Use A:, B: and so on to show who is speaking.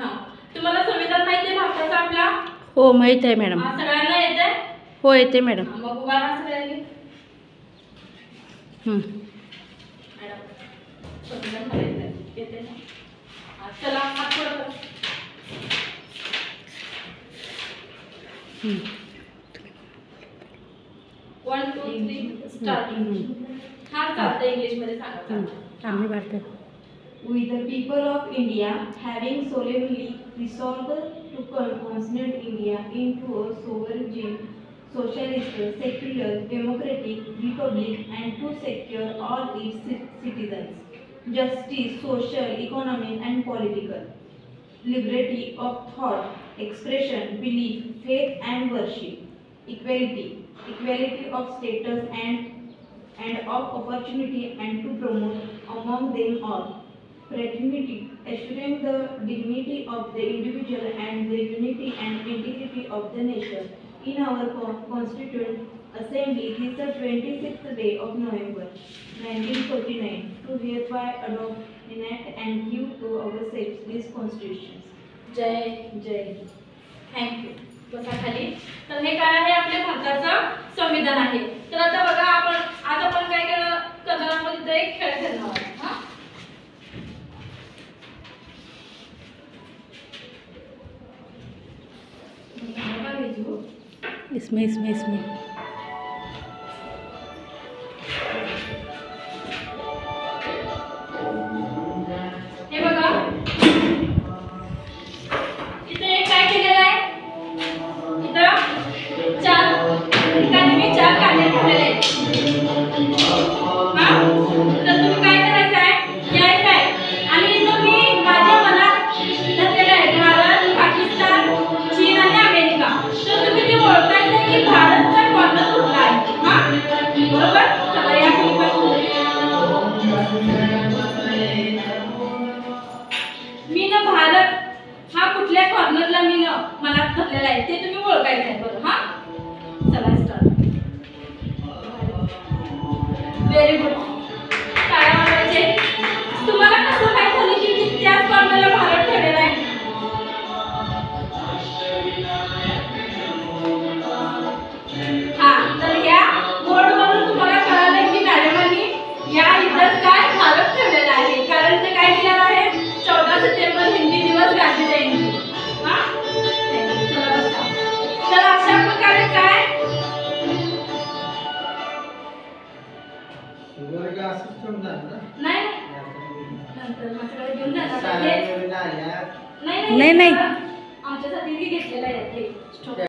A: हां, तुम्हाला संविधान माहिती आहे भारताचा आपला?
B: हो माहीत आहे मॅडम.
A: सगळ्यांना येते?
B: हो येते मॅडम.
A: मग उभा राहा सगळ्यांनी. मॅडम संविधान माहिती आहे, येते ना? चला हात पुढं करा. 1 2 3 स्टार्टिंग. हां चालतं इंग्लिशमध्ये सांगा.
B: आम्ही भारतात.
C: We the people of India, having solemnly resolved to consecrate India into a sovereign, socialist, secular, democratic republic and to secure all its citizens justice, social, economic and political, liberty of thought, expression, belief, faith and worship, equality of status and of opportunity and to promote among them all fraternity, assuring the dignity of the individual and the unity and integrity of the nation. In our Constituent Assembly, this the 26th day of November, 1949, to hereby adopt, enact and give to ourselves these constitutions.
A: जय जय. Thank you. बसा खाली. तर हे काय आहे आपल्या भारताचं संविधान आहे. तर आता बघा आज आपण काय करणार आहोत, इथे एक खेळ खेळणार आहोत. हां,
B: इसमें इसमें इसमें
A: हे बघा इथे काय केलेलं आहे, इथं 4 ठिकाणी मी 4 काढले ठेवलेले आहेत. हां, तर तुम्ही काय करायचं आहे, यायचं आहे आणि इथं मी माझ्या मनात धरलेलं आहे भारत, पाकिस्तान, चीन आणि अमेरिका. तर तुम्ही ते ओळखायचं आहे की भारतचा कॉर्नर कुठला आहे. हां, बरोबर. चला या मी ना भारत हा कुठल्या कॉर्नरला मी मनात धरलेला आहे ते तुम्ही ओळखायचं आहे. बरं. हां, चला स्टार्ट. Very good. टाळ्या वाजवायचे. तुम्हाला कसं काय झालं की मी त्याच कॉर्नरला भारत ठेवलेला आहे? हां, तर या बोर्डवरून तुम्हाला कळालं की मॅडमांनी या इथं काय भारत ठेवलेला आहे, कारण ते काय दिलेलं आहे, 14 सप्टेंबर हिंदी दिवस गांधी जयंती. हां, चला बसा. तर अशा प्रकारे काय नाही नंतर माझ्याकडे घेऊन जाणार. नाही
B: नाही.
A: आमच्यासाठी घेतलेलं आहे ते.